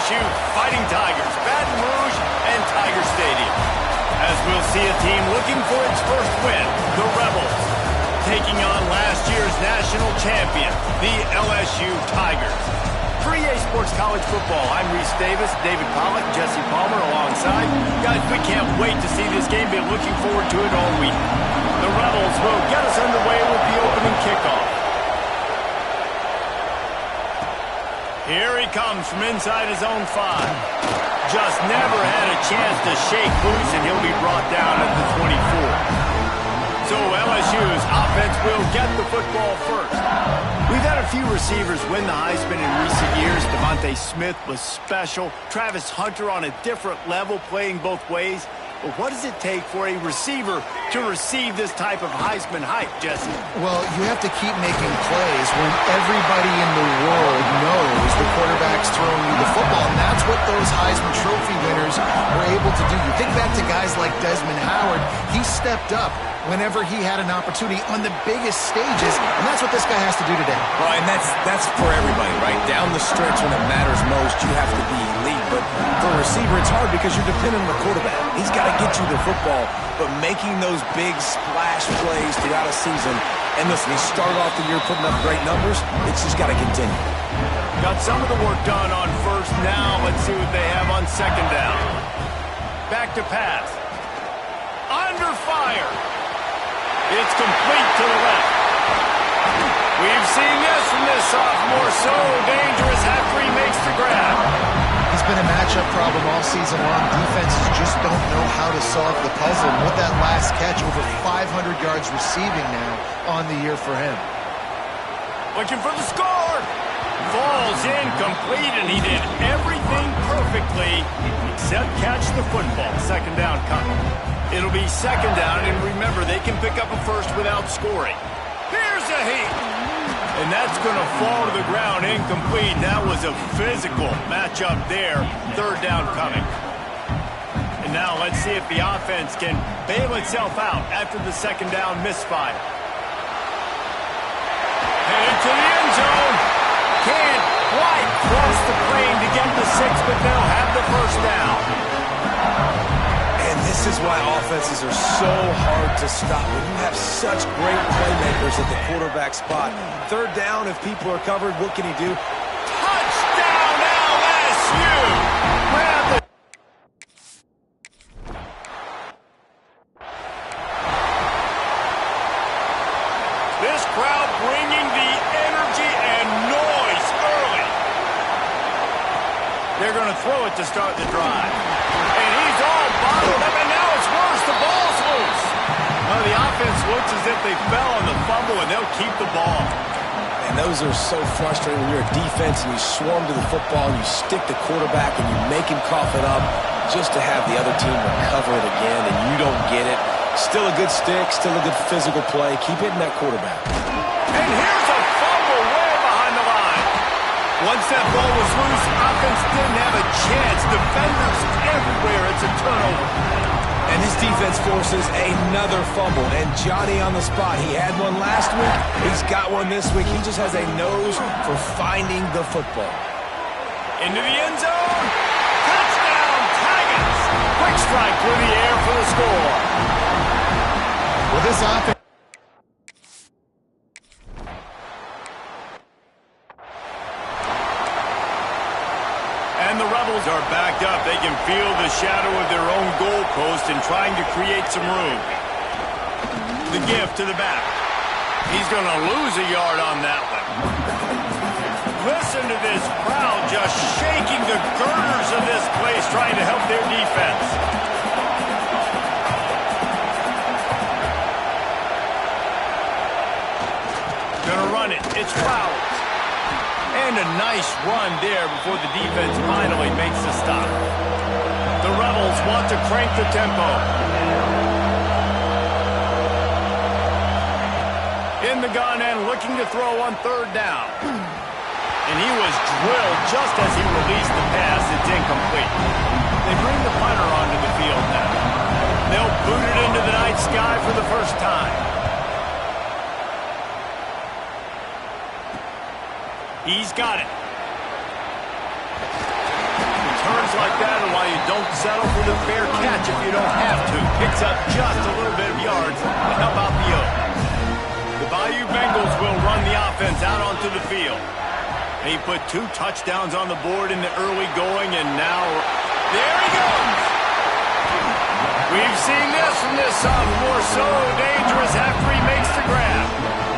LSU Fighting Tigers, Baton Rouge, and Tiger Stadium. As we'll see a team looking for its first win, the Rebels, taking on last year's national champion, the LSU Tigers. For EA Sports College Football, I'm Reese Davis, David Pollack, Jesse Palmer alongside. Guys, we can't wait to see this game. Been looking forward to it all week. The Rebels will get us underway with the opening kickoff. Here he comes from inside his own 5. Just never had a chance to shake loose, and he'll be brought down at the 24. So LSU's offense will get the football first. We've had a few receivers win the Heisman in recent years. Devontae Smith was special. Travis Hunter on a different level, playing both ways. But what does it take for a receiver to receive this type of Heisman hype, Jesse? Well, you have to keep making plays when everybody in the world knows the quarterback's throwing you the football, and that's what those Heisman Trophy winners were able to do. You think back to guys like Desmond Howard. He stepped up whenever he had an opportunity on the biggest stages, and that's what this guy has to do today. Right, and that's for everybody, right? Down the stretch when it matters most, you have to be elite. But for a receiver, it's hard because you're dependent on the quarterback. He's got to get you the football, but making those big splash plays throughout a season, and listen, he started off the year putting up great numbers. It's just got to continue. Got some of the work done on first. Now let's see what they have on second down. Back to pass. Under fire. It's complete to the left. We've seen this from this sophomore. So dangerous after he makes the grab. He's been a matchup problem all season long. Defenses just don't know how to solve the puzzle. And with that last catch, over 500 yards receiving now on the year for him. Looking for the score. Falls incomplete, and he did everything perfectly except catch the football. Second down coming. It'll be second down, and remember, they can pick up a first without scoring. Here's a heat. And that's going to fall to the ground incomplete. That was a physical matchup there. Third down coming. And now let's see if the offense can bail itself out after the second down misfire. Headed to the end zone. Can't quite cross the plane to get the 6, but they'll have the first down. And this is why offenses are so hard to stop. When you have such great playmakers at the quarterback spot. Third down, if people are covered, what can he do? Touchdown LSU! Grab the... This crowd bringing the energy and noise early. They're going to throw it to start the drive. And he's all bottled up, and now it's worse. The ball's loose. Well, the offense looks as if they fell on the fumble, and they'll keep the ball. And those are so frustrating when you're a defense and you swarm to the football and you stick the quarterback and you make him cough it up just to have the other team recover it again, and you don't get it. Still a good stick, still a good physical play. Keep hitting that quarterback. And here's a fumble way behind the line. Once that ball was loose, offense didn't have a chance. Defenders everywhere. It's a turnover. And this defense forces another fumble. And Johnny on the spot. He had one last week. He's got one this week. He just has a nose for finding the football. Into the end zone. Touchdown, Tigers. Quick strike through the air for the score. Well, this offense... And the Rebels are backed up. They can feel the shadow of their own goalpost and trying to create some room. The gift to the back. He's going to lose a yard on that one. Listen to this crowd just shaking the girders of this place, trying to help their defense. Gonna run it. It's Flowers. And a nice run there before the defense finally makes the stop. The Rebels want to crank the tempo. In the gun and looking to throw on third down. And he was drilled just as he released the pass. It's incomplete. They bring the punter onto the field now. They'll boot it into the night sky for the first time. He's got it. like that, and while you don't settle for the fair catch if you don't have to, picks up just a little bit of yards to help out the Oaks. The Bayou Bengals will run the offense out onto the field. He put 2 touchdowns on the board in the early going, and now there he goes. We've seen this from this sophomore, so dangerous after he makes the grab.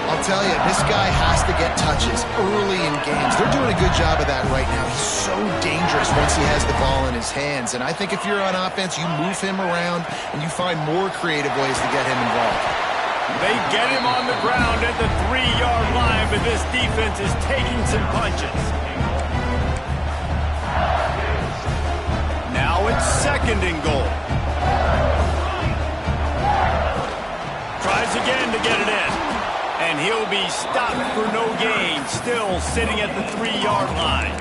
I'll tell you, this guy has to get touches early in games. They're doing a good job of that right now. He's so dangerous once he has the ball in his hands. And I think if you're on offense, you move him around and you find more creative ways to get him involved. They get him on the ground at the 3-yard line, but this defense is taking some punches. Now it's 2nd and goal. Tries again to get it in. And he'll be stopped for no gain, still sitting at the 3-yard line.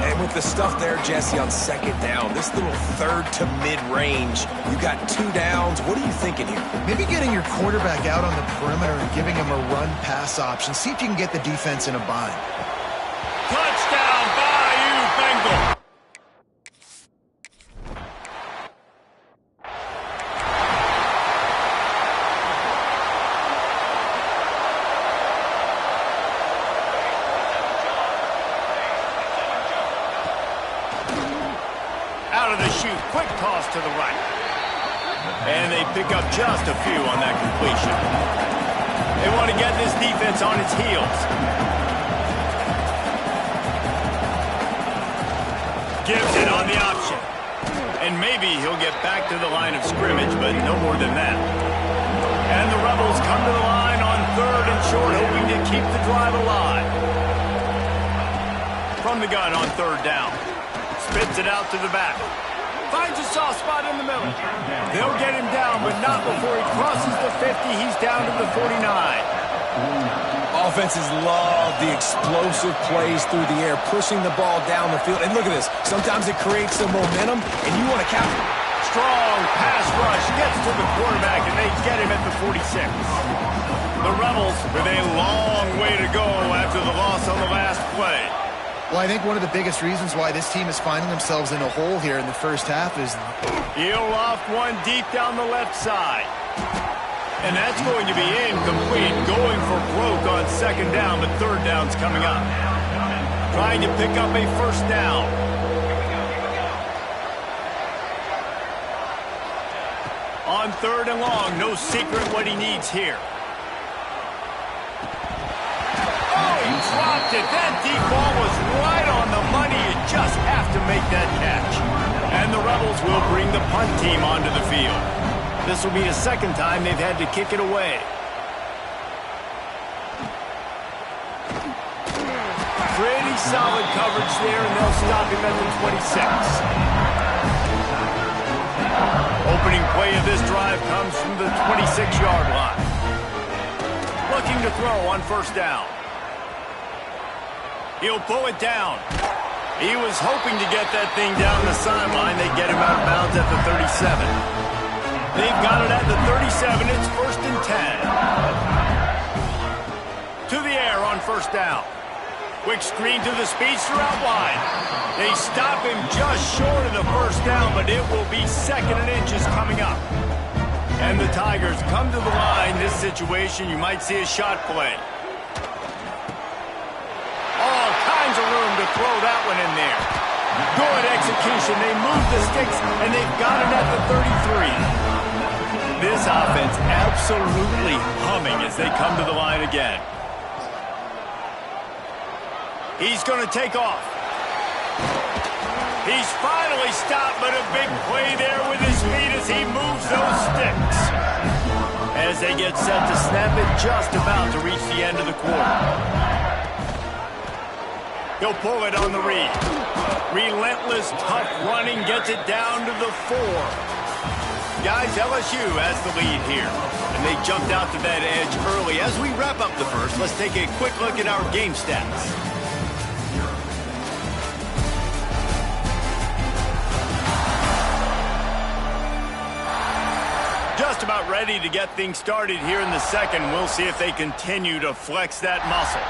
And with the stuff there, Jesse, on 2nd down, this little 3rd to mid-range, you got 2 downs. What are you thinking here? Maybe getting your quarterback out on the perimeter and giving him a run-pass option. See if you can get the defense in a bind. Touchdown, Bayou Bengals. Quick toss to the right. And they pick up just a few on that completion. They want to get this defense on its heels. Gives it on the option. And maybe he'll get back to the line of scrimmage, but no more than that. And the Rebels come to the line on 3rd and short, hoping to keep the drive alive. From the gun on 3rd down. Spits it out to the back. Finds a soft spot in the middle. They'll get him down, but not before he crosses the 50. He's down to the 49. Offenses love the explosive plays through the air, pushing the ball down the field. And look at this. Sometimes it creates some momentum, and you want to capture it. Strong pass rush gets to the quarterback, and they get him at the 46. The Rebels with a long way to go after the loss on the last play. Well, I think one of the biggest reasons why this team is finding themselves in a hole here in the first half is... He'll loft one deep down the left side. And that's going to be incomplete, going for broke on 2nd down, but 3rd down's coming up. Trying to pick up a 1st down. On 3rd and long, no secret what he needs here. Dropped it. That deep ball was right on the money. You just have to make that catch. And the Rebels will bring the punt team onto the field. This will be the 2nd time they've had to kick it away. Pretty solid coverage there, and they'll stop him at the 26. Opening play of this drive comes from the 26-yard line. Looking to throw on 1st down. He'll pull it down. He was hoping to get that thing down the sideline. They get him out of bounds at the 37. They've got it at the 37. It's 1st and 10. To the air on 1st down. Quick screen to the speedster out wide. They stop him just short of the 1st down, but it will be 2nd and inches coming up. And the Tigers come to the line. This situation, you might see a shot play. Of room to throw that one in there. Good execution. They move the sticks, and they've got it at the 33. This offense absolutely humming as they come to the line again. He's going to take off. He's finally stopped, but a big play there with his feet as he moves those sticks. As they get set to snap it, just about to reach the end of the quarter. He'll pull it on the read. Relentless, tough running, gets it down to the 4. Guys, LSU has the lead here. And they jumped out to that edge early. As we wrap up the first, let's take a quick look at our game stats. Just about ready to get things started here in the 2nd. We'll see if they continue to flex that muscle.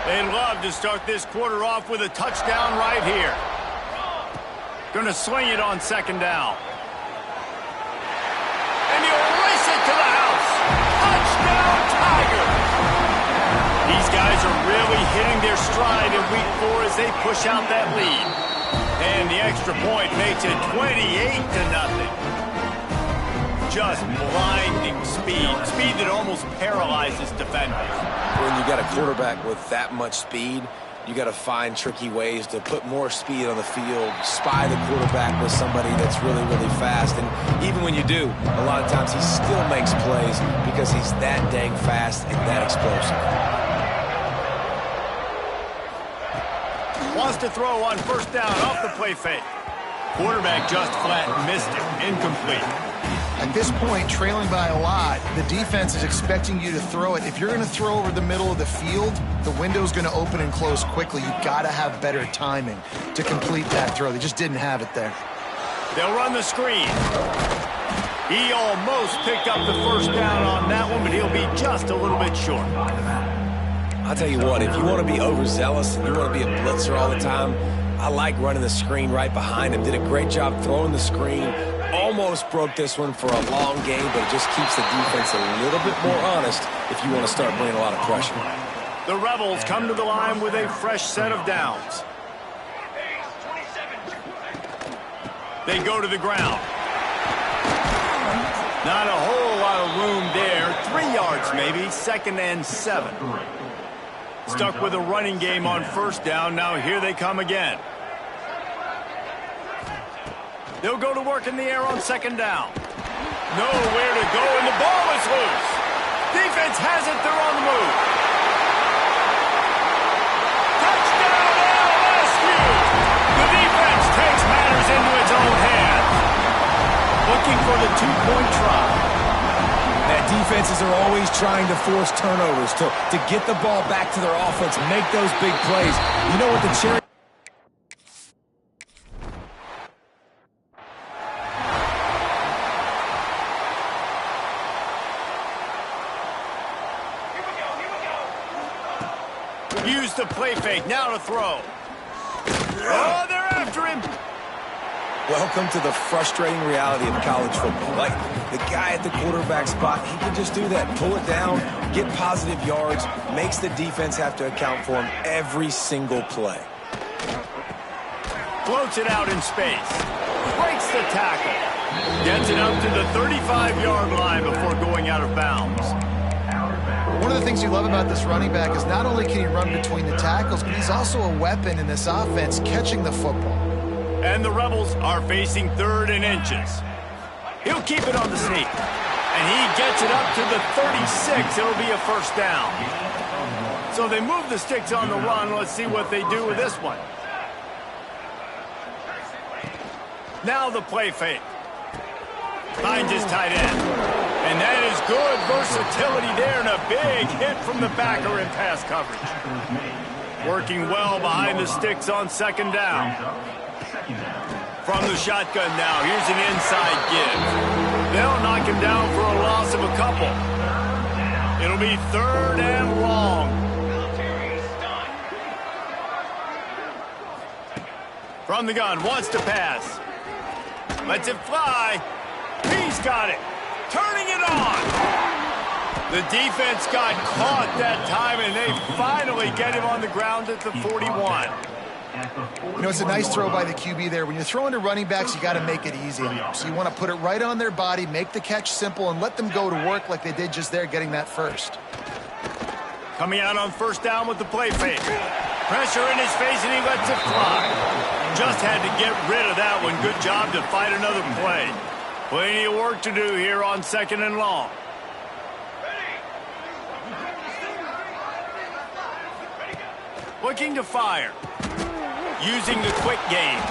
They'd love to start this quarter off with a touchdown right here. Going to swing it on second down. And he'll race it to the house. Touchdown, Tigers! These guys are really hitting their stride in week 4 as they push out that lead. And the extra point makes it 28-0. Just blinding speed. Speed that almost paralyzes defenders. When you got a quarterback with that much speed, you got to find tricky ways to put more speed on the field, spy the quarterback with somebody that's really, really fast. And even when you do, a lot of times he still makes plays because he's that dang fast and that explosive. Wants to throw on first down off the play fake. Quarterback just flat missed it. Incomplete. At this point, trailing by a lot, the defense is expecting you to throw it. If you're going to throw over the middle of the field, the window's going to open and close quickly. You've got to have better timing to complete that throw. They just didn't have it there. They'll run the screen. He almost picked up the first down on that one, but he'll be just a little bit short. I'll tell you what, if you want to be overzealous and you want to be a blitzer all the time, I like running the screen right behind him. Did a great job throwing the screen. Almost broke this one for a long game, but it just keeps the defense a little bit more honest if you want to start bringing a lot of pressure. The Rebels come to the line with a fresh set of downs. They go to the ground. Not a whole lot of room there. 3 yards maybe, 2nd and 7. Stuck with a running game on first down. Now here they come again. They'll go to work in the air on second down. Nowhere to go, and the ball is loose. Defense has it. They're on the move. Touchdown, LSU! The defense takes matters into its own hands. Looking for the 2-point try. That defenses are always trying to force turnovers to get the ball back to their offense, make those big plays. You know what the cherry... Use the play fake, now to throw. Oh, they're after him. Welcome to the frustrating reality of college football. Like, the guy at the quarterback spot, he can just do that. Pull it down, get positive yards, makes the defense have to account for him every single play. Floats it out in space. Breaks the tackle. Gets it up to the 35-yard line before going out of bounds. One of the things you love about this running back is not only can he run between the tackles, but he's also a weapon in this offense catching the football. And the Rebels are facing 3rd and inches. He'll keep it on the sneak. And he gets it up to the 36. It'll be a first down. So they move the sticks on the run. Let's see what they do with this one. Now the play fake. Finds his tight end. And that is good versatility there, and a big hit from the backer in pass coverage. Working well behind the sticks on second down. From the shotgun now, here's an inside give. They'll knock him down for a loss of a couple. It'll be 3rd and long. From the gun, wants to pass. Lets it fly. He's got it. Turning it on. The defense got caught that time, and they finally get him on the ground at the 41. You know, it's a nice throw by the QB there. When you're throwing to running backs, you got to make it easy. So you want to put it right on their body, make the catch simple, and let them go to work like they did just there, getting that first. Coming out on first down with the play fake. Pressure in his face, and he lets it fly. Just had to get rid of that one. Good job to fight another play. Plenty of work to do here on 2nd and long. Looking to fire. Using the quick game.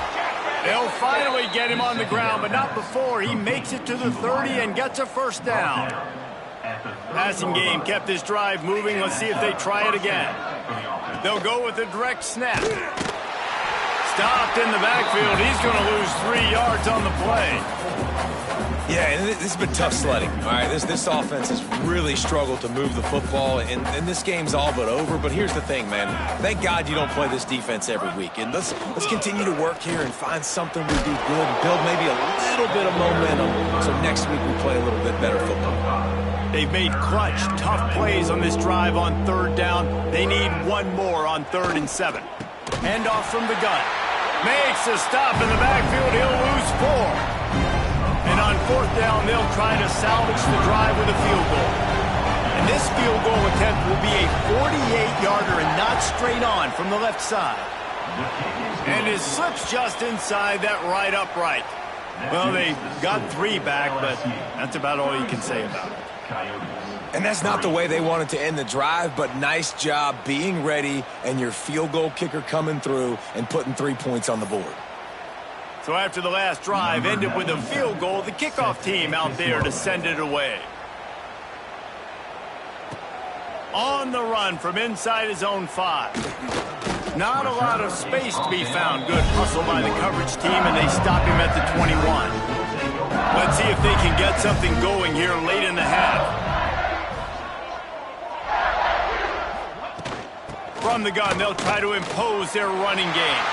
They'll finally get him on the ground, but not before he makes it to the 30 and gets a first down. Passing game kept this drive moving. Let's see if they try it again. They'll go with a direct snap. Stopped in the backfield. He's going to lose 3 yards on the play. Yeah, and this has been tough sledding. All right, this offense has really struggled to move the football, and this game's all but over. But here's the thing, man. Thank God you don't play this defense every week. And let's continue to work here and find something we do good and build maybe a little bit of momentum so next week we play a little bit better football. They've made clutch, tough plays on this drive on 3rd down. They need one more on 3rd and 7. Hand off from the gun. Makes a stop in the backfield. He'll lose 4. And on 4th down, they'll try to salvage the drive with a field goal. And this field goal attempt will be a 48-yarder and not straight on from the left side. And it slips just inside that right upright. Well, they got 3 back, but that's about all you can say about it. And that's not the way they wanted to end the drive, but nice job being ready and your field goal kicker coming through and putting 3 points on the board. So after the last drive ended with a field goal, the kickoff team out there to send it away. On the run from inside his own 5. Not a lot of space to be found. Good hustle by the coverage team, and they stop him at the 21. Let's see if they can get something going here late in the half. From the gun, they'll try to impose their running game.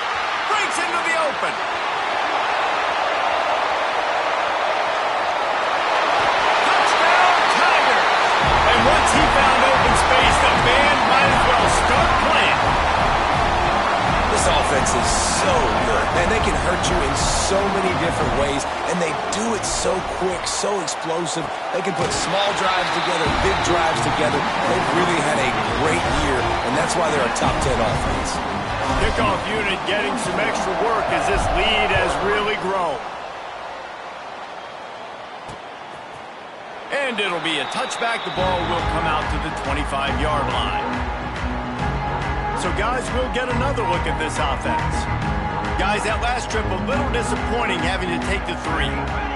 Breaks into the open. And once he found open space, the band might as well start playing. This offense is so good, man. They can hurt you in so many different ways, and they do it so quick, so explosive. They can put small drives together, big drives together. They've really had a great year, and that's why they're a top 10 offense. Kickoff unit getting some extra work as this lead has really grown. And it'll be a touchback. The ball will come out to the 25-yard line. So, guys, we'll get another look at this offense. Guys, that last trip, a little disappointing having to take the 3.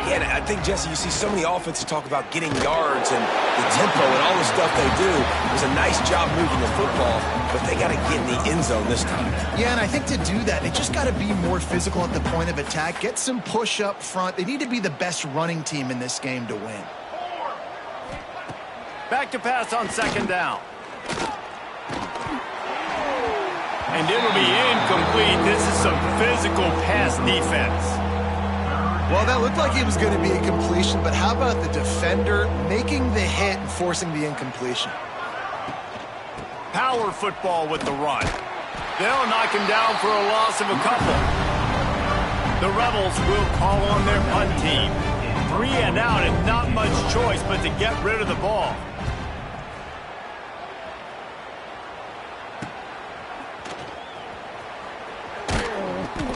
Yeah, and I think, Jesse, you see so many offenses talk about getting yards and the tempo and all the stuff they do. It was a nice job moving the football, but they got to get in the end zone this time. Yeah, and I think to do that, they just got to be more physical at the point of attack, get some push up front. They need to be the best running team in this game to win. Back to pass on 2nd down. And it'll be incomplete. This is some physical pass defense. Well, that looked like it was going to be a completion, but how about the defender making the hit and forcing the incompletion? Power football with the run. They'll knock him down for a loss of a couple. The Rebels will call on their punt team. 3 and out and not much choice but to get rid of the ball.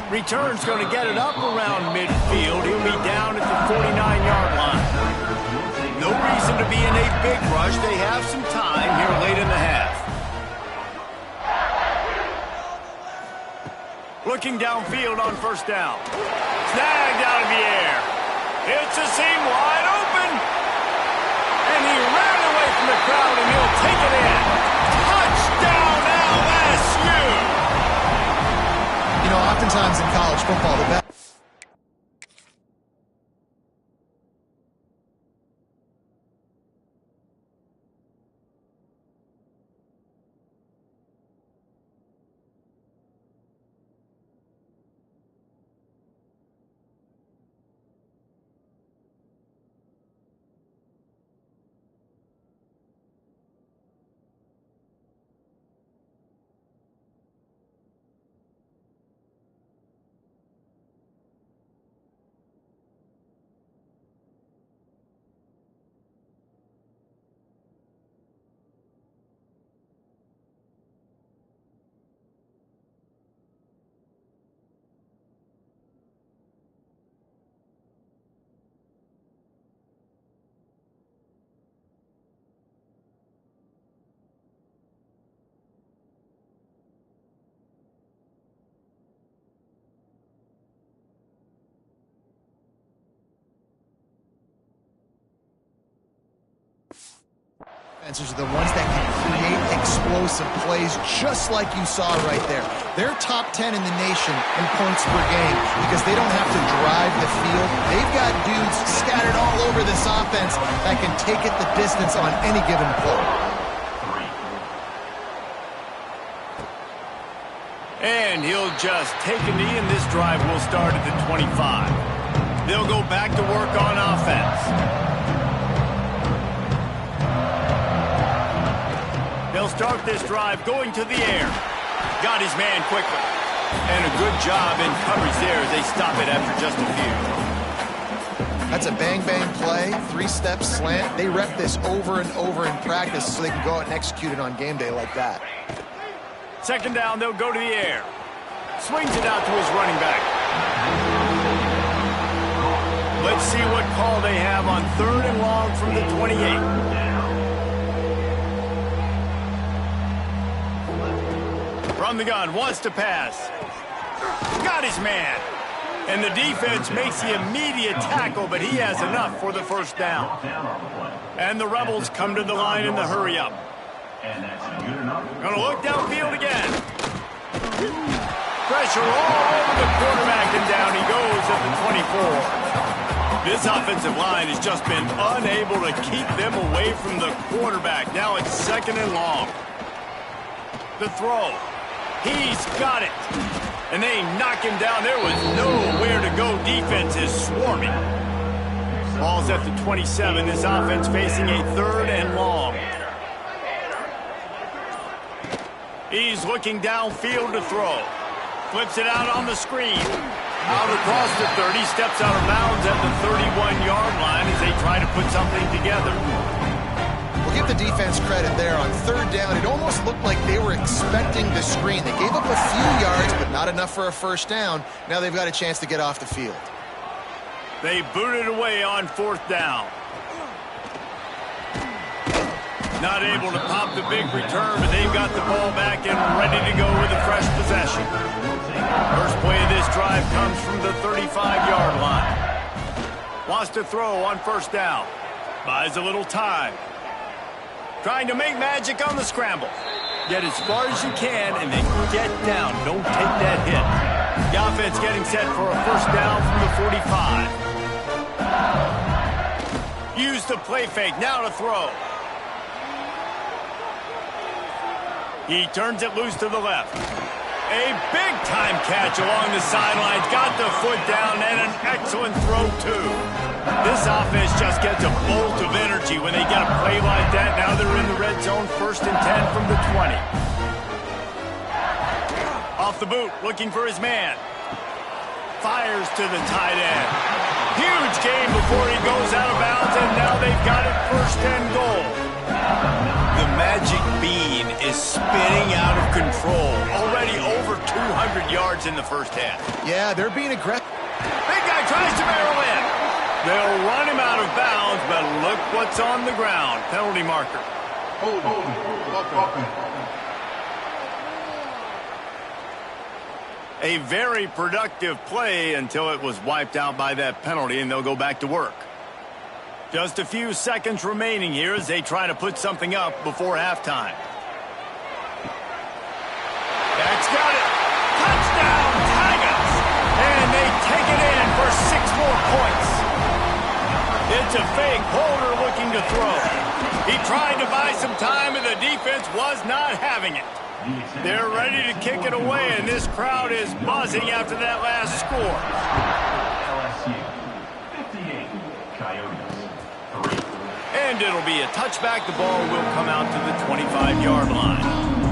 Return's going to get it up around midfield. He'll be down at the 49-yard line. No reason to be in a big rush. They have some time here late in the half. Looking downfield on 1st down. Snagged out of the air. It's a seam wide open. And he ran away from the crowd, and he'll take it in. Touchdown, LSU! You know, oftentimes in college football, the best. Answers are the ones that can create explosive explosive plays just like you saw right there. They're top 10 in the nation in points per game because they don't have to drive the field. They've got dudes scattered all over this offense that can take it the distance on any given play. And he'll just take a knee, and this drive will start at the 25. They'll go back to work on offense. They'll start this drive going to the air. Got his man quickly. And a good job in coverage there as they stop it after just a few. That's a bang-bang play, three-step slant. They rep this over and over in practice so they can go out and execute it on game day like that. Second down, they'll go to the air. Swings it out to his running back. Let's see what call they have on 3rd and long from the 28. From the gun, wants to pass. Got his man. And the defense makes the immediate tackle, but he has enough for the first down. And the Rebels come to the line in the hurry-up. Gonna look downfield again. Pressure all over the quarterback, and down he goes at the 24. This offensive line has just been unable to keep them away from the quarterback. Now it's 2nd and long. The throw. He's got it. And they knock him down. There was nowhere to go. Defense is swarming. Ball's at the 27. This offense facing a 3rd and long. He's looking downfield to throw. Flips it out on the screen. Out across the 30. Steps out of bounds at the 31-yard line as they try to put something together. We'll give the defense credit there. On 3rd down, it almost looked like they were expecting the screen. They gave up a few yards, but not enough for a first down. Now they've got a chance to get off the field. They booted away on 4th down. Not able to pop the big return, but they've got the ball back and ready to go with a fresh possession. First play of this drive comes from the 35-yard line. Wants to throw on 1st down. Buys a little time. Trying to make magic on the scramble. Get as far as you can and then get down. Don't take that hit. The offense getting set for a first down from the 45. Use the play fake. Now to throw. He turns it loose to the left. A big-time catch along the sidelines. Got the foot down and an excellent throw, too. This offense just gets a bolt of energy when they get a play like that. Now they're in the red zone, 1st and 10 from the 20. Off the boot, looking for his man. Fires to the tight end. Huge gain before he goes out of bounds, and now they've got it 1st and goal. The magic bean is spinning out of control. Already over 200 yards in the first half. Yeah, they're being aggressive. Big guy tries to barrel in. They'll run him out of bounds, but look what's on the ground. Penalty marker. A very productive play until it was wiped out by that penalty, and they'll go back to work. Just a few seconds remaining here as they try to put something up before halftime. That's got it. Touchdown, Tigers! And they take it in for 6 more points. It's a fake. Holder looking to throw. He tried to buy some time, and the defense was not having it. They're ready to kick it away, and this crowd is buzzing after that last score. And it'll be a touchback. The ball will come out to the 25-yard line.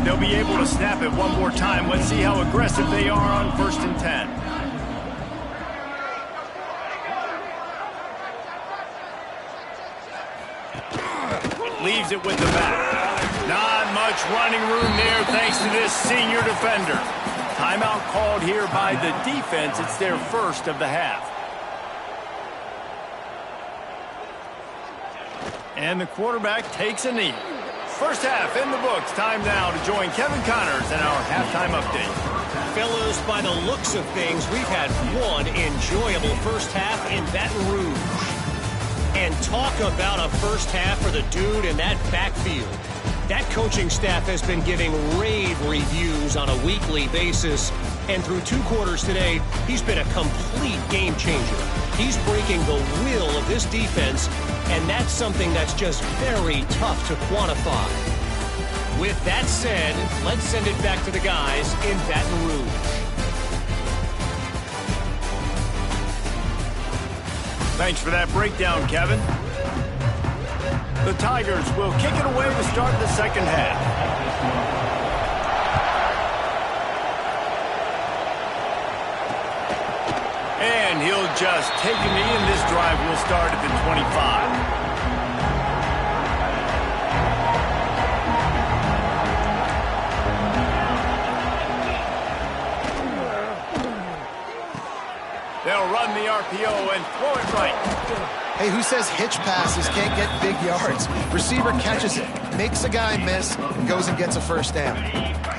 They'll be able to snap it one more time. Let's see how aggressive they are on 1st and 10. Leaves it with the back. Not much running room there thanks to this senior defender. Timeout called here by the defense. It's their first of the half. And the quarterback takes a knee. First half in the books. Time now to join Kevin Connors in our halftime update. Fellas, by the looks of things, we've had one enjoyable first half in Baton Rouge. And talk about a first half for the dude in that backfield. That coaching staff has been giving rave reviews on a weekly basis, and through 2 quarters today, he's been a complete game changer. He's breaking the will of this defense, and that's something that's just very tough to quantify. With that said, let's send it back to the guys in Baton Rouge. Thanks for that breakdown, Kevin. The Tigers will kick it away to start the second half. And he'll just take a knee, and this drive will start at the 25. They'll run the RPO and throw it right. Hey, who says hitch passes can't get big yards? Receiver catches it, makes a guy miss, and goes and gets a first down.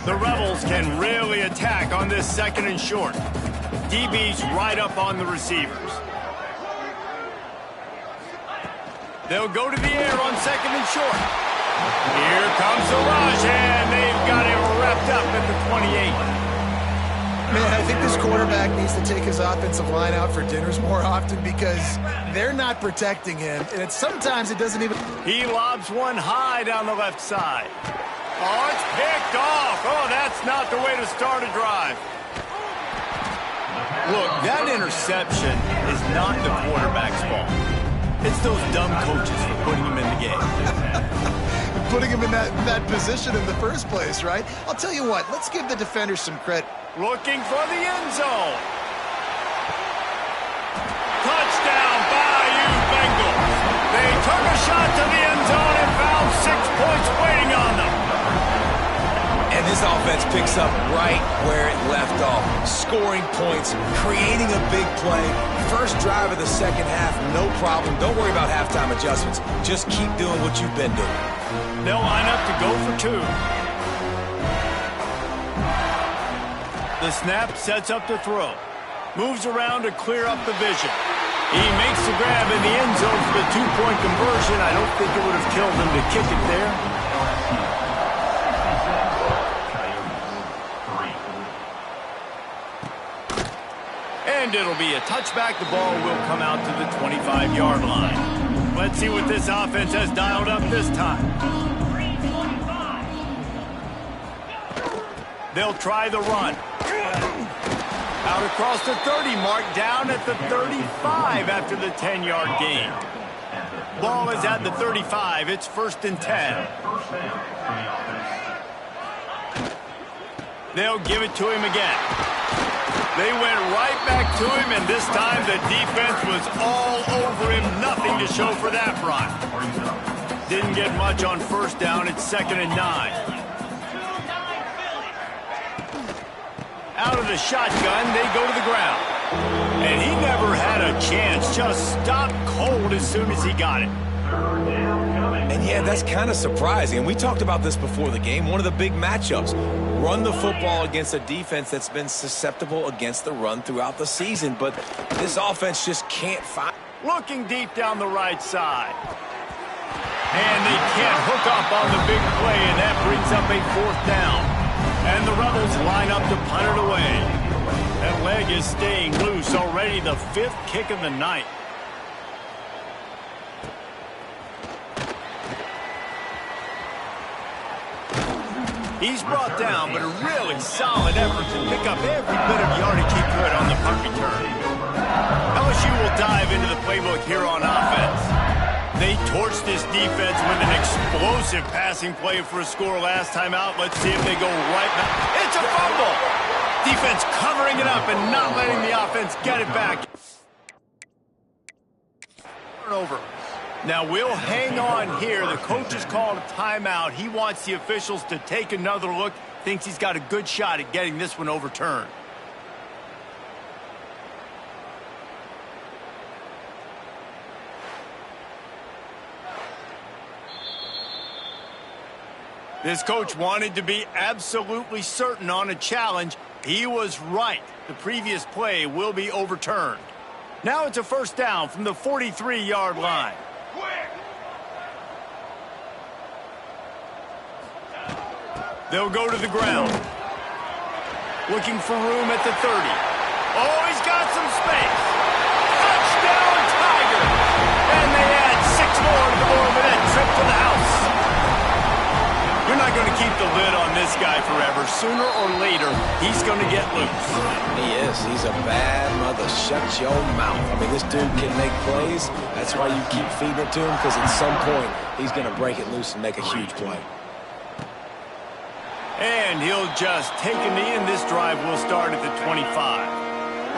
The Rebels can really attack on this second and short. DB's right up on the receivers. They'll go to the air on second and short. Here comes the rush, and they've got him wrapped up at the 28. Man, I think this quarterback needs to take his offensive line out for dinners more often because they're not protecting him, and sometimes it doesn't even... He lobs one high down the left side. Oh, it's picked off. Oh, that's not the way to start a drive. Look, that interception is not the quarterback's fault. It's those dumb coaches for putting him in the game. Putting him in that position in the first place, right? I'll tell you what, let's give the defenders some credit. Looking for the end zone. Touchdown, Bayou Bengals. They took a shot to the end zone and found 6 points waiting on them. And this offense picks up right where it left off. Scoring points, creating a big play. First drive of the second half, no problem. Don't worry about halftime adjustments. Just keep doing what you've been doing. They'll line up to go for 2. The snap sets up the throw. Moves around to clear up the vision. He makes the grab in the end zone for the 2-point conversion. I don't think it would have killed him to kick it there. And it'll be a touchback. The ball will come out to the 25-yard line. Let's see what this offense has dialed up this time. They'll try the run. Out across the 30 mark, down at the 35 after the 10-yard gain. Ball is at the 35. It's 1st and 10. They'll give it to him again. They went right back to him, and this time the defense was all over him. Nothing to show for that run. Didn't get much on first down. It's 2nd and 9. Out of the shotgun, they go to the ground. And he never had a chance. Just stopped cold as soon as he got it. And yeah, that's kind of surprising. And we talked about this before the game. One of the big matchups. Run the football against a defense that's been susceptible against the run throughout the season. But this offense just can't find. Looking deep down the right side. And they can't hook up on the big play, and that brings up a 4th down. And the Rebels line up to punt it away. That leg is staying loose. Already the 5th kick of the night. He's brought down, but a really solid effort to pick up every bit of yardage he could on the punt return. LSU will dive into the playbook here on offense. They torched this defense with an explosive passing play for a score last time out. Let's see if they go right back. It's a fumble! Defense covering it up and not letting the offense get it back. Turnover. Now we'll hang on here. The coach has called a timeout. He wants the officials to take another look. Thinks he's got a good shot at getting this one overturned. This coach wanted to be absolutely certain on a challenge. He was right. The previous play will be overturned. Now it's a 1st down from the 43-yard line. They'll go to the ground. Looking for room at the 30. Oh, he's got some space. Touchdown, Tigers! And they add 6 more to the board with that trip to the house. You're not going to keep the lid on this guy forever. Sooner or later, he's going to get loose. He is. He's a bad mother. Shut your mouth. I mean, this dude can make plays. That's why you keep feeding it to him, because at some point, he's going to break it loose and make a huge play. And he'll just take a knee, and this drive will start at the 25.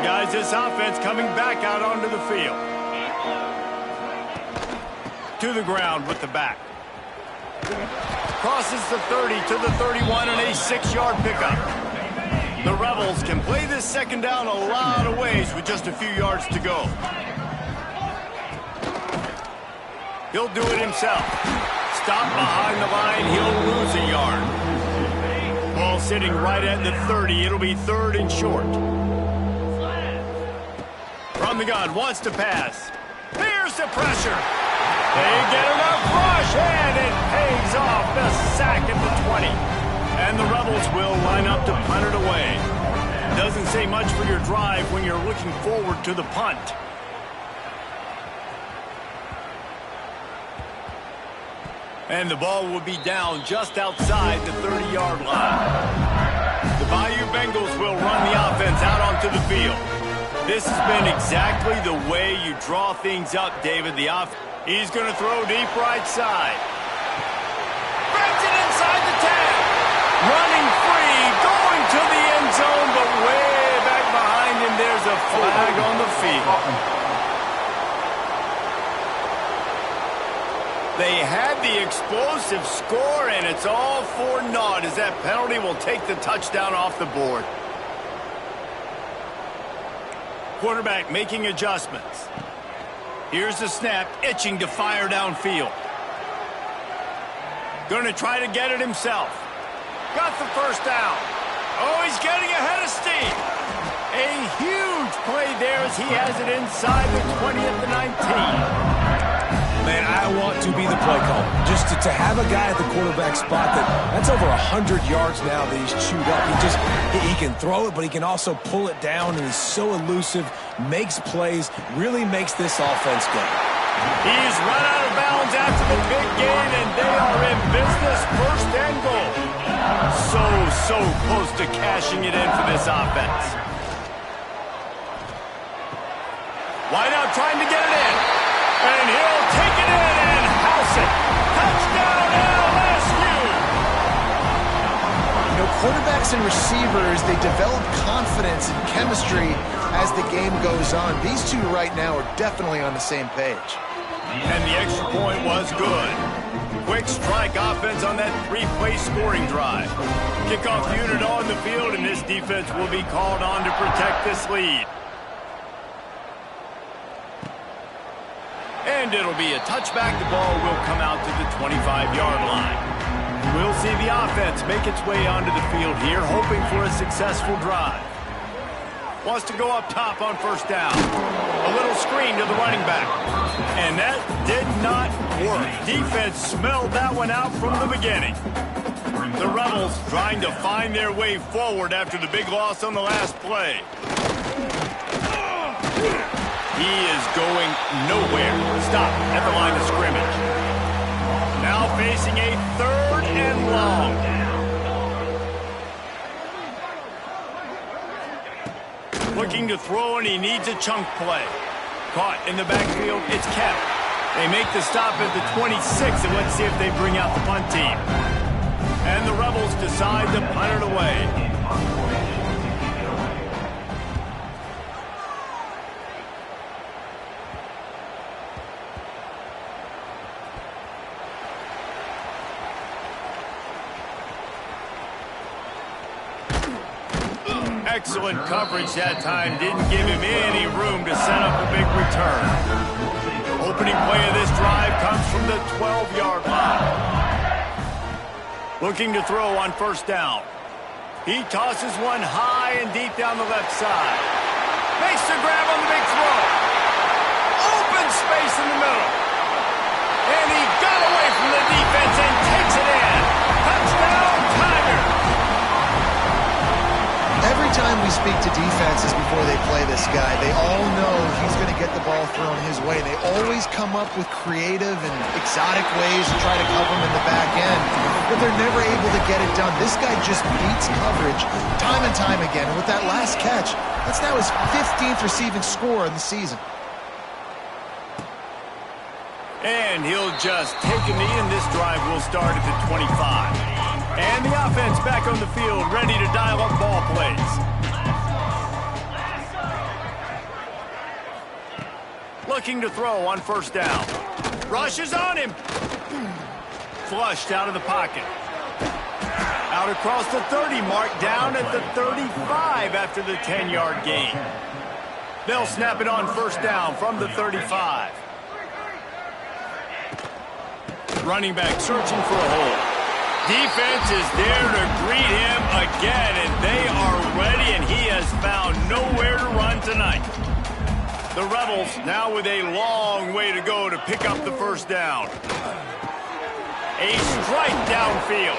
Guys, this offense coming back out onto the field. To the ground with the back. Crosses the 30 to the 31 and a 6-yard pickup. The Rebels can play this second down a lot of ways with just a few yards to go. He'll do it himself. Stop behind the line, he'll lose a yard. Ball sitting right at the 30. It'll be 3rd and short. From the gun, wants to pass. Here's the pressure. They get enough rush, and it pays off. The sack at the 20. And the Rebels will line up to punt it away. Doesn't say much for your drive when you're looking forward to the punt. And the ball will be down just outside the 30-yard line. The Bayou Bengals will run the offense out onto the field. This has been exactly the way you draw things up, David. He's going to throw deep right side. Brings it inside the 10. Running free, going to the end zone, but way back behind him, there's a flag on the field. They had the explosive score, and it's all for naught as that penalty will take the touchdown off the board. Quarterback making adjustments. Here's the snap, itching to fire downfield. Going to try to get it himself. Got the first down. Oh, he's getting ahead of steam. A huge play there as he has it inside the 20 at the 19. Man, I want to be the play caller. Just to have a guy at the quarterback spot that's over 100 yards now that he's chewed up. He can throw it, but he can also pull it down, and he's so elusive, makes plays, really makes this offense go. He's run out of bounds after the big gain, and they are in business, 1st and goal. So close to cashing it in for this offense. Wide out trying to get it in. And he'll take it in and house it. Touchdown, LSU! You know, quarterbacks and receivers, they develop confidence and chemistry as the game goes on. These two right now are definitely on the same page. And the extra point was good. Quick strike offense on that 3-play scoring drive. Kickoff unit on the field, and this defense will be called on to protect this lead. And it'll be a touchback. The ball will come out to the 25-yard line. We'll see the offense make its way onto the field here, hoping for a successful drive. Wants to go up top on 1st down. A little screen to the running back. And that did not work. Defense smelled that one out from the beginning. The Rebels trying to find their way forward after the big loss on the last play. He is going nowhere. Stop at the line of scrimmage. Now facing a 3rd and long. Looking to throw, and he needs a chunk play. Caught in the backfield, it's kept. They make the stop at the 26, and let's see if they bring out the punt team. And the Rebels decide to punt it away. Excellent coverage that time. Didn't give him any room to set up a big return. Opening play of this drive comes from the 12-yard line. Looking to throw on 1st down. He tosses one high and deep down the left side. Makes the grab on the big throw. Open space in the middle. And he got away from the defense and takes it in. Touchdown, Tigers! we speak to defenses before they play this guy, they all know he's going to get the ball thrown his way. They always come up with creative and exotic ways to try to cover him in the back end, but they're never able to get it done. This guy just beats coverage time and time again, and with that last catch, that's now his 15th receiving score in the season. And he'll just take a knee, and this drive will start at the 25. And the offense back on the field, ready to dial up ball plays. Looking to throw on first down. Rushes on him. Flushed out of the pocket. Out across the 30 mark, down at the 35 after the 10-yard gain. They'll snap it on first down from the 35. Running back searching for a hole. Defense is there to greet him again, and they are ready, and he has found nowhere to run tonight. The Rebels now with a long way to go to pick up the first down. A strike downfield,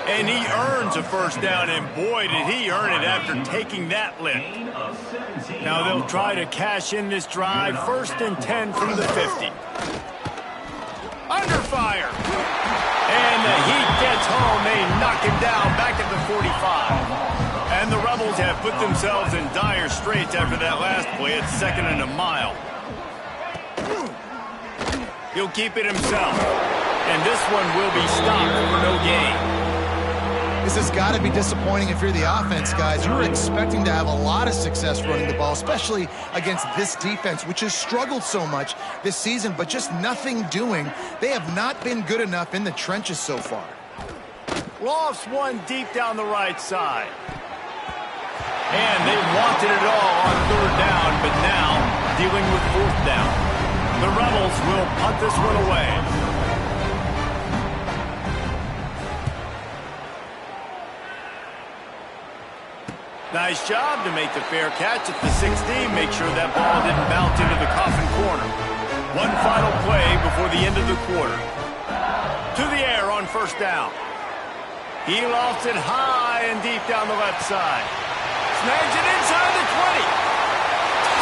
and he earns a first down, and boy, did he earn it after taking that lift. Now they'll try to cash in this drive, 1st and 10 from the 50. Under fire. And the heat gets home. They knock him down back at the 45. And the Rebels have put themselves in dire straits after that last play at 2nd and a mile. He'll keep it himself. And this one will be stopped for no gain. This has got to be disappointing if you're the offense, guys. You were expecting to have a lot of success running the ball, especially against this defense, which has struggled so much this season, but just nothing doing. They have not been good enough in the trenches so far. Lofts one deep down the right side. And they wanted it all on 3rd down, but now dealing with 4th down. The Rebels will punt this one away. Nice job to make the fair catch at the 16. Make sure that ball didn't bounce into the coffin corner. One final play before the end of the quarter. To the air on first down. He lofts it high and deep down the left side. Snags it inside the 20.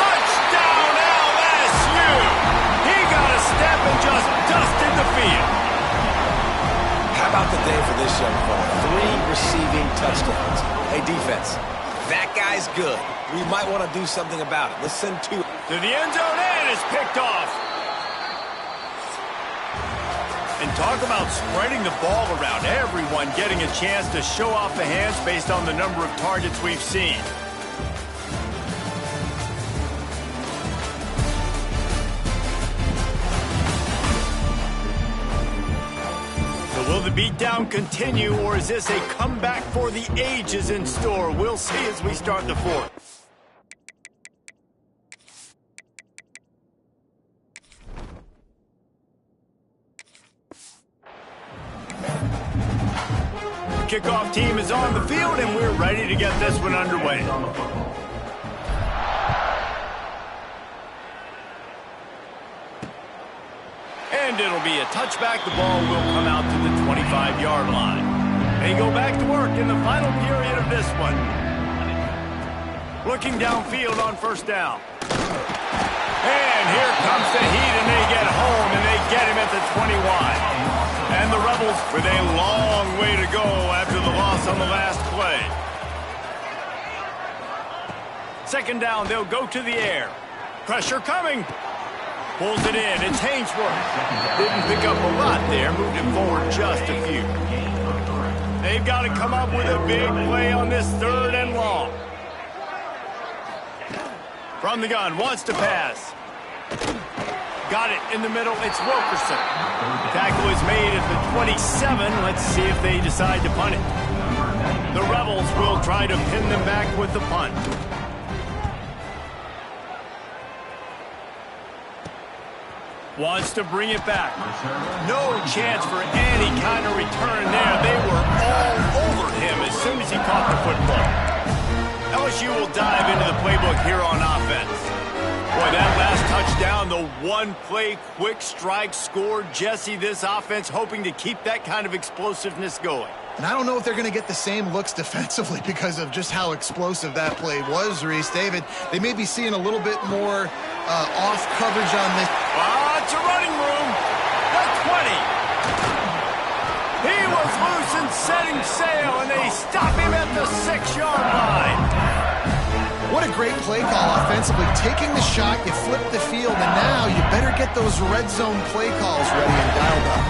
Touchdown LSU! He got a step and just dusted the field. How about the day for this young fella? 3 receiving touchdowns. Hey, defense. That guy's good. We might want to do something about it. Let's send 2. To the end zone, and it's picked off. And talk about spreading the ball around. Everyone getting a chance to show off the hands based on the number of targets we've seen. Will the beatdown continue, or is this a comeback for the ages in store? We'll see as we start the 4th. Kickoff team is on the field, and we're ready to get this one underway. And it'll be a touchback. The ball will come out to the 25-yard line. They go back to work in the final period of this one. Looking downfield on first down. And here comes the heat, and they get home, and they get him at the 21. And the Rebels with a long way to go after the loss on the last play. 2nd down, they'll go to the air. Pressure coming. Pulls it in. It's Hainsworth. Didn't pick up a lot there. Moved him forward just a few. They've got to come up with a big play on this 3rd and long. From the gun. Wants to pass. Got it in the middle. It's Wilkerson. Tackle is made at the 27. Let's see if they decide to punt it. The Rebels will try to pin them back with the punt. Wants to bring it back. No chance for any kind of return there. They were all over him as soon as he caught the football. LSU will dive into the playbook here on offense. Boy, that last touchdown, the one-play quick strike score. Jesse, this offense hoping to keep that kind of explosiveness going. And I don't know if they're going to get the same looks defensively because of just how explosive that play was, Reese. David, they may be seeing a little bit more off coverage on this. It's a running room. The 20. He was loose and setting sail, and they stop him at the 6-yard line. What a great play call offensively. Taking the shot, you flip the field, and now you better get those red zone play calls ready and dialed up.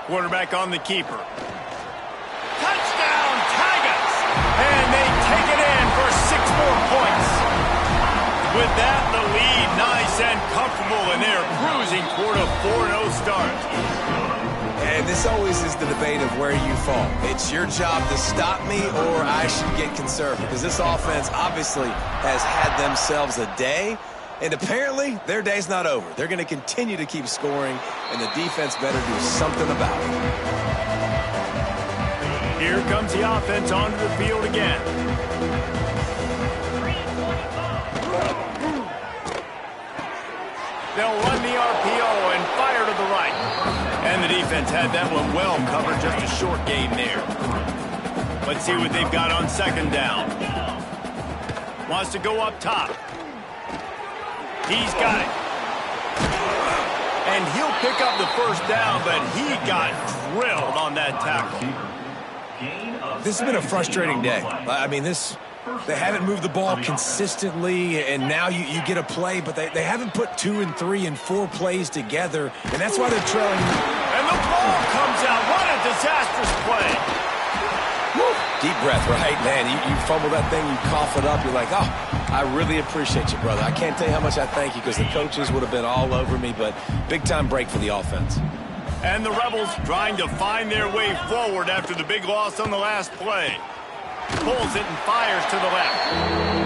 Quarterback on the keeper. Touchdown, Tigers! And they take it in for 6 more points. With that, the lead nice and comfortable, and they're cruising toward a 4-0 start. And this always is the debate of where you fall. It's your job to stop me, or I should get conservative, because this offense obviously has had themselves a day. And apparently, their day's not over. They're going to continue to keep scoring, and the defense better do something about it. Here comes the offense onto the field again. They'll run the RPO and fire to the right. And the defense had that one well covered, just a short gain there. Let's see what they've got on 2nd down. Wants to go up top. He's got it. And he'll pick up the 1st down, but he got drilled on that tackle. This has been a frustrating day. I mean, they haven't moved the ball consistently, and now you get a play, but they haven't put 2 and 3 and 4 plays together, and that's why they're trailing. And the ball comes out. What a disastrous play. Woo. Deep breath, right? Man, you fumble that thing, you cough it up, you're like, oh, I really appreciate you, brother. I can't tell you how much I thank you, because the coaches would have been all over me, but big-time break for the offense. And the Rebels trying to find their way forward after the big loss on the last play. Pulls it and fires to the left.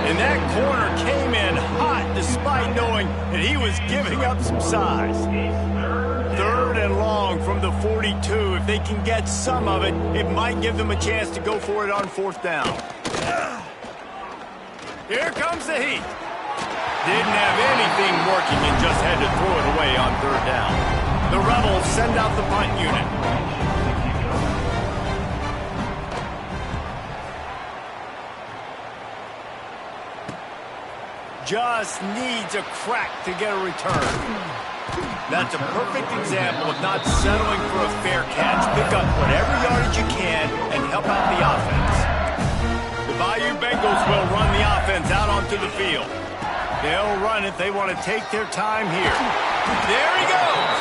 And that corner came in hot despite knowing that he was giving up some size. 3rd and long from the 42. If they can get some of it, it might give them a chance to go for it on 4th down. Here comes the heat. Didn't have anything working and just had to throw it away on 3rd down. The Rebels send out the punt unit. Just needs a crack to get a return. That's a perfect example of not settling for a fair catch. Pick up whatever yardage you can and help out the offense. The Bayou Bengals will run the offense out onto the field. They'll run it. They want to take their time here. There he goes.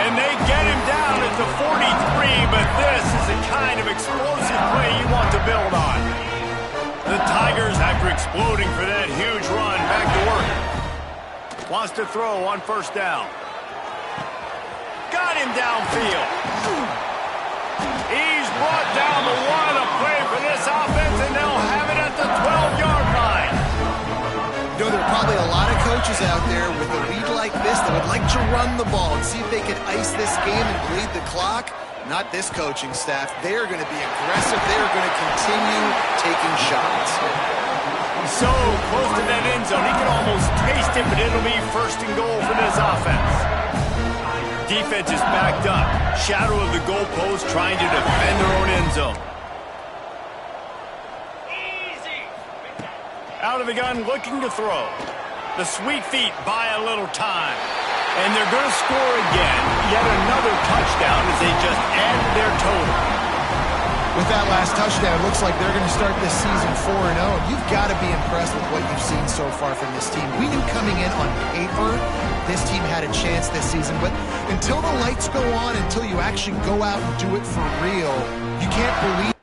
And they get him down at the 43, but this is the kind of explosive play you want to build on. The Tigers, after exploding for that huge run, back to work. Wants to throw on 1st down. Got him downfield. He's brought down the 1, a play for this offense, and they'll have it at the 12-yard line. You know, there are probably a lot of coaches out there with a lead like this that would like to run the ball and see if they could ice this game and bleed the clock. Not this coaching staff. They are going to be aggressive. They are going to continue taking shots. So close to that end zone. He can almost taste it, but it'll be 1st and goal for this offense. Defense is backed up. Shadow of the goalpost trying to defend their own end zone. Out of the gun, looking to throw. The sweet feet buy a little time. And they're going to score again. Yet another touchdown as they just add to their total. With that last touchdown, it looks like they're going to start this season 4-0. You've got to be impressed with what you've seen so far from this team. We knew coming in on paper this team had a chance this season, but until the lights go on, until you actually go out and do it for real, you can't believe.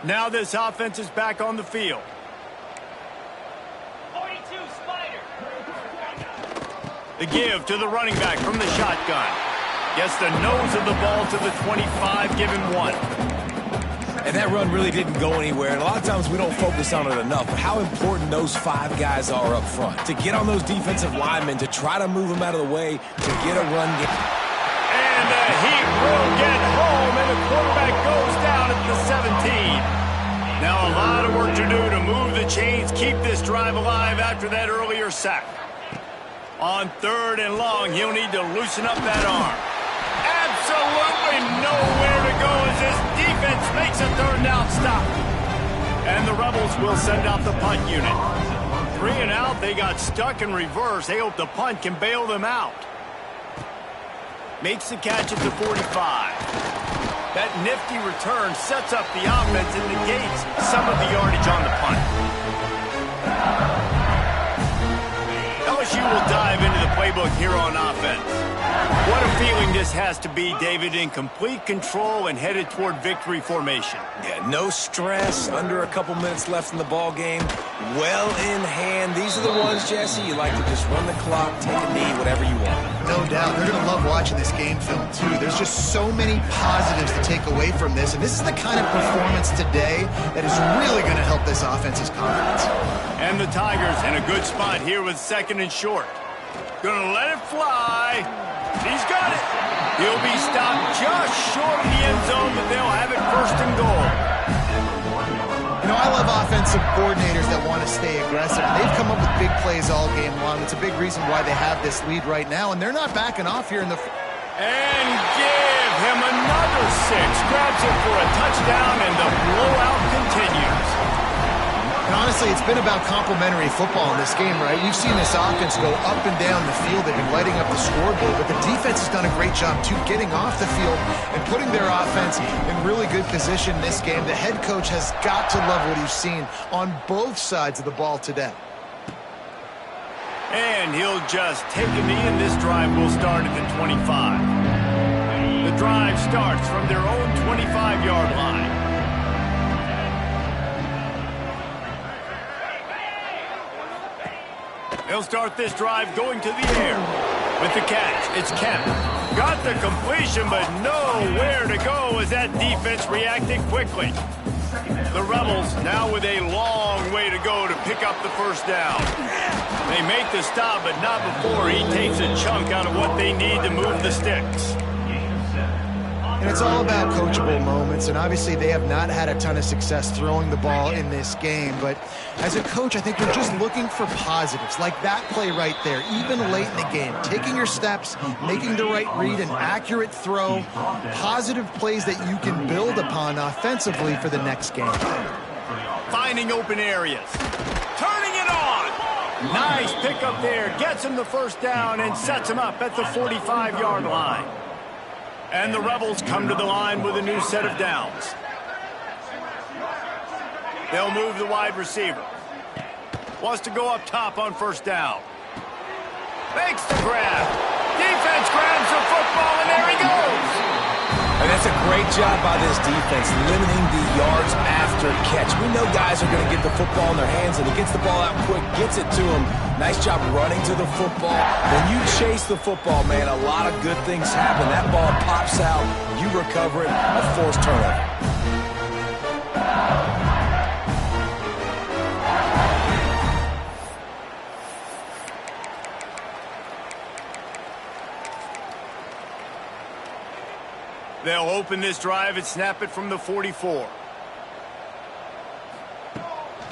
Now this offense is back on the field. 42 Spider. The give to the running back from the shotgun. Gets the nose of the ball to the 25, give him 1. And that run really didn't go anywhere. And a lot of times we don't focus on it enough. But how important those 5 guys are up front. To get on those defensive linemen, to try to move them out of the way, to get a run game. And the Heat will get home, and the quarterback goes down at the 17. Now a lot of work to do to move the chains, keep this drive alive after that earlier sack. On 3rd and long, he'll need to loosen up that arm. Absolutely nowhere to go as this defense makes a 3rd down stop. And the Rebels will send out the punt unit. 3 and out, they got stuck in reverse. They hope the punt can bail them out. Makes the catch at the 45. That nifty return sets up the offense and negates some of the yardage on the punt. LSU will dive into the playbook here on offense. What a feeling this has to be, David, in complete control and headed toward victory formation. Yeah, no stress, under a couple minutes left in the ball game, well in hand. These are the ones, Jesse, you like to just run the clock, take a knee, whatever you want. No doubt. They're going to love watching this game film, too. There's just so many positives to take away from this, and this is the kind of performance today that is really going to help this offense's confidence. And the Tigers in a good spot here with 2nd and short. Gonna let it fly. He's got it. He'll be stopped just short of the end zone, but they'll have it 1st and goal. You know, I love offensive coordinators that want to stay aggressive. And they've come up with big plays all game long. It's a big reason why they have this lead right now, and they're not backing off here in the... And give him another 6. Grabs it for a touchdown, and the blowout continues. And honestly, it's been about complementary football in this game, right? You've seen this offense go up and down the field. They've been lighting up the scoreboard, but the defense has done a great job, too, getting off the field and putting their offense in really good position in this game. The head coach has got to love what he's seen on both sides of the ball today. And he'll just take a knee, and this drive will start at the 25. The drive starts from their own 25-yard line. They'll start this drive going to the air. With the catch, it's Kemp. Got the completion, but nowhere to go as that defense reacted quickly. The Rebels now with a long way to go to pick up the 1st down. They make the stop, but not before he takes a chunk out of what they need to move the sticks. And it's all about coachable moments, and obviously they have not had a ton of success throwing the ball in this game. But as a coach, I think they're just looking for positives, like that play right there, even late in the game. Taking your steps, making the right read, an accurate throw, positive plays that you can build upon offensively for the next game. Finding open areas. Turning it on. Nice pickup there. Gets him the 1st down and sets him up at the 45-yard line. And the Rebels come to the line with a new set of downs. They'll move the wide receiver. Wants to go up top on 1st down. Makes the grab. Defense grabs the football, and there he goes. And that's a great job by this defense, limiting the yards after catch. We know guys are going to get the football in their hands, and he gets the ball out quick, gets it to him. Nice job running to the football. When you chase the football, man, a lot of good things happen. That ball pops out, you recover it, a forced turnover. They'll open this drive and snap it from the 44.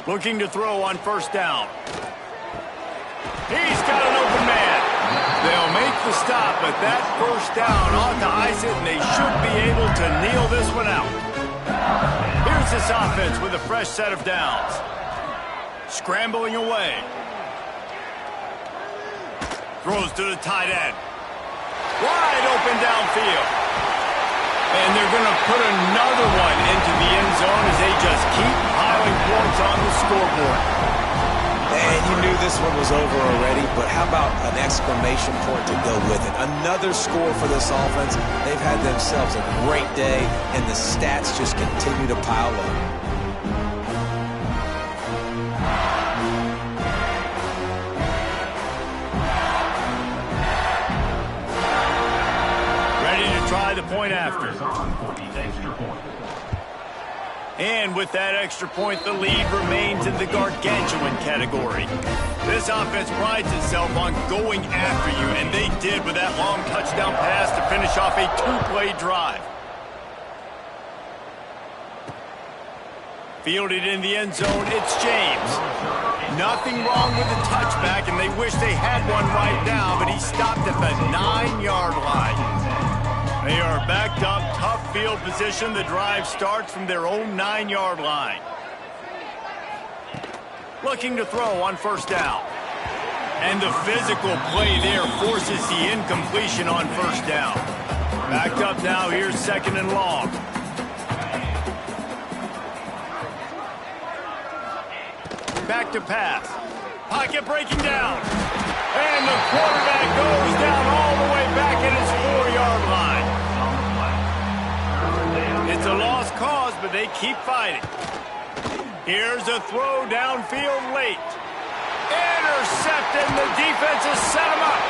Looking to throw on 1st down. He's got an open man. They'll make the stop, but that 1st down ought to ice it, and they should be able to kneel this one out. Here's this offense with a fresh set of downs. Scrambling away. Throws to the tight end. Wide open downfield. And they're going to put another one into the end zone as they just keep piling points on the scoreboard. And you knew this one was over already, but how about an exclamation point to go with it? Another score for this offense. They've had themselves a great day, and the stats just continue to pile up. Try the point after. And with that extra point, the lead remains in the gargantuan category. This offense prides itself on going after you, and they did with that long touchdown pass to finish off a 2-play drive. Fielded in the end zone, it's James. Nothing wrong with the touchback, and they wish they had one right now, but he stopped at the 9-yard line. They are backed up, tough field position. The drive starts from their own 9-yard line. Looking to throw on first down. And the physical play there forces the incompletion on first down. Backed up now, here's second and long. Back to pass. Pocket breaking down. And the quarterback goes down all the way back at his 4-yard line. It's a lost cause, but they keep fighting. Here's a throw downfield late. Intercepted, the defense has set him up.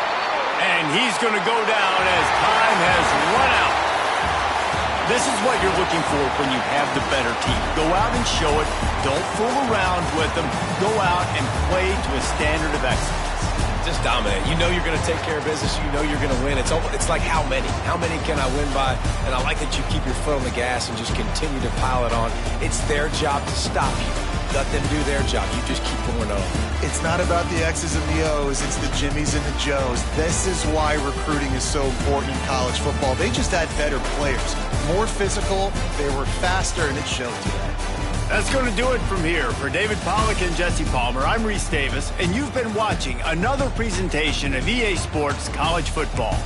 And he's going to go down as time has run out. This is what you're looking for when you have the better team. Go out and show it. Don't fool around with them. Go out and play to a standard of excellence. Just dominate. You know you're going to take care of business. You know you're going to win. It's like how many? How many can I win by? And I like that you keep your foot on the gas and just continue to pile it on. It's their job to stop you. Let them do their job. You just keep going on. It's not about the X's and the O's. It's the Jimmies and the Joes. This is why recruiting is so important in college football. They just had better players. More physical. They were faster, and it showed today. That's going to do it from here. For David Pollack and Jesse Palmer, I'm Reese Davis, and you've been watching another presentation of EA Sports College Football.